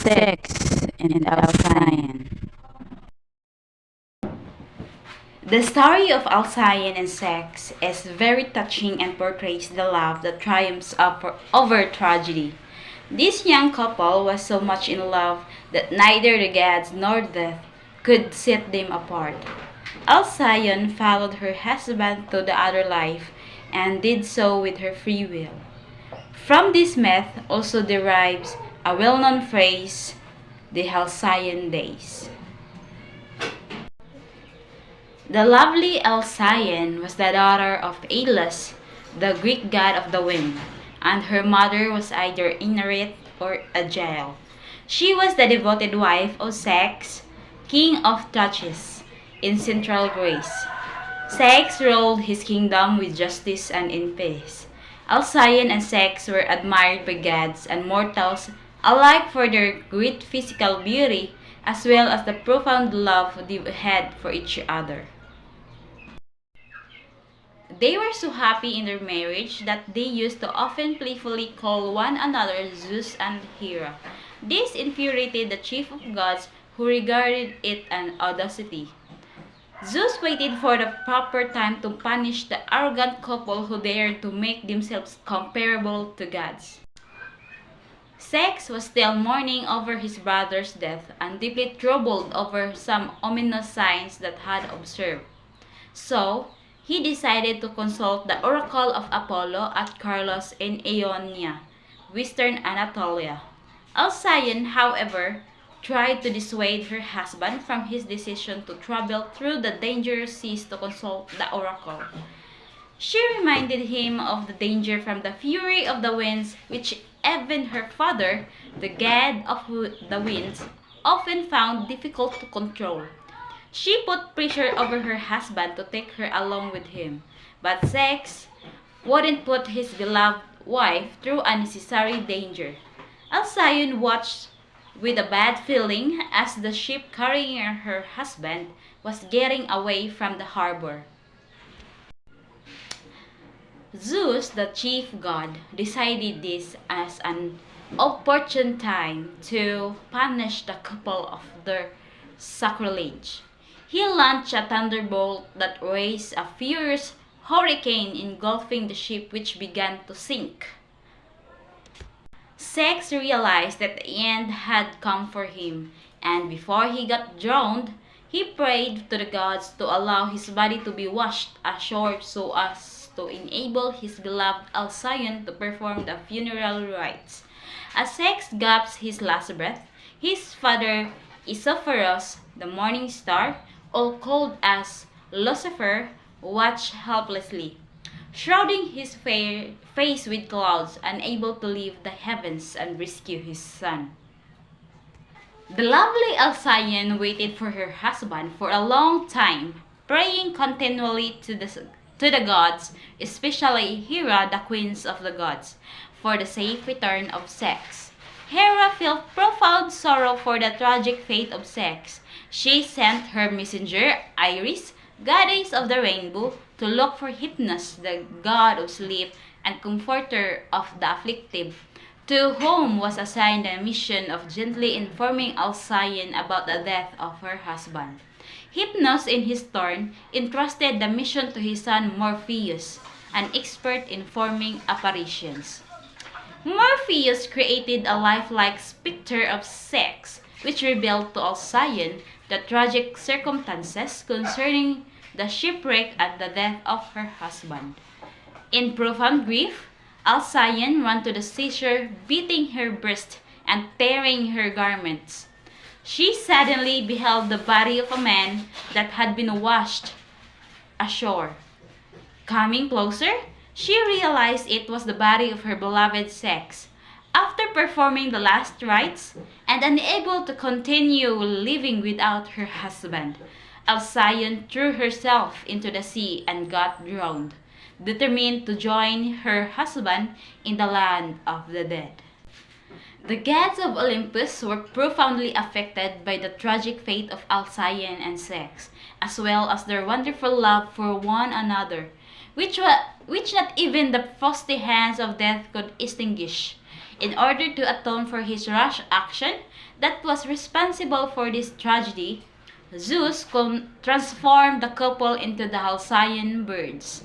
Ceyx and Alcyone. The story of Alcyone and Ceyx is very touching and portrays the love that triumphs over tragedy. This young couple was so much in love that neither the gods nor death could set them apart. Alcyone followed her husband to the other life and did so with her free will. From this myth also derives a well-known phrase, the Halcyon days. The lovely Alcyone was the daughter of Aeolus, the Greek god of the wind, and her mother was either Inarite or Agile. She was the devoted wife of Ceyx, king of Thracis, in central Greece. Ceyx ruled his kingdom with justice and in peace. Alcyone and Ceyx were admired by gods and mortals alike for their great physical beauty as well as the profound love they had for each other. They were so happy in their marriage that they used to often playfully call one another Zeus and Hera. This infuriated the chief of gods, who regarded it an audacity. Zeus waited for the proper time to punish the arrogant couple who dared to make themselves comparable to gods. Ceyx was still mourning over his brother's death and deeply troubled over some ominous signs that had observed. So, he decided to consult the oracle of Apollo at Carlos in Ionia, western Anatolia. Alcyone, however, tried to dissuade her husband from his decision to travel through the dangerous seas to consult the oracle. She reminded him of the danger from the fury of the winds, which even her father, the god of the winds, often found difficult to control. She put pressure over her husband to take her along with him, but Ceyx wouldn't put his beloved wife through unnecessary danger. Alcyone watched with a bad feeling as the ship carrying her husband was getting away from the harbor. Zeus, the chief god, decided this as an opportune time to punish the couple of their sacrilege. He launched a thunderbolt that raised a furious hurricane engulfing the ship, which began to sink. Ceyx realized that the end had come for him, and before he got drowned, he prayed to the gods to allow his body to be washed ashore so as to enable his beloved Alcyone to perform the funeral rites. As Ceyx gasped his last breath, his father Isopharos, the morning star, all called as Lucifer, watched helplessly, shrouding his face with clouds, unable to leave the heavens and rescue his son. The lovely Alcyone waited for her husband for a long time, praying continually to the gods, especially Hera, the queen of the gods, for the safe return of Ceyx. Hera felt profound sorrow for the tragic fate of Ceyx. She sent her messenger, Iris, goddess of the rainbow, to look for Hypnos, the god of sleep and comforter of the afflicted, to whom was assigned the mission of gently informing Alcyone about the death of her husband. Hypnos, in his turn, entrusted the mission to his son Morpheus, an expert in forming apparitions. Morpheus created a lifelike specter of Ceyx, which revealed to Alcyone the tragic circumstances concerning the shipwreck and the death of her husband. In profound grief, Alcyone ran to the seashore, beating her breast and tearing her garments. She suddenly beheld the body of a man that had been washed ashore. Coming closer, she realized it was the body of her beloved Ceyx. After performing the last rites and unable to continue living without her husband, Alcyone threw herself into the sea and got drowned, determined to join her husband in the land of the dead. The gods of Olympus were profoundly affected by the tragic fate of Alcyone and Ceyx, as well as their wonderful love for one another, which not even the frosty hands of death could extinguish. In order to atone for his rash action that was responsible for this tragedy, Zeus transformed the couple into the Halcyon birds.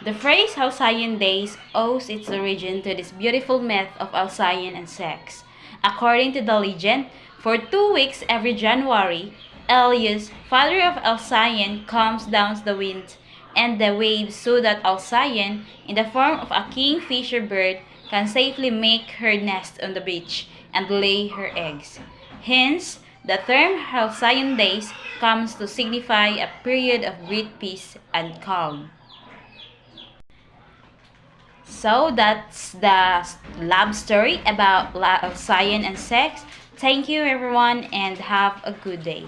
The phrase Halcyon days owes its origin to this beautiful myth of Alcyone and Ceyx. According to the legend, for 2 weeks every January, Elius, father of Alcyone, calms down the wind and the waves so that Alcyone, in the form of a kingfisher bird, can safely make her nest on the beach and lay her eggs. Hence, the term Halcyon days comes to signify a period of great peace and calm. So that's the love story about Alcyone and Ceyx. Thank you everyone and have a good day.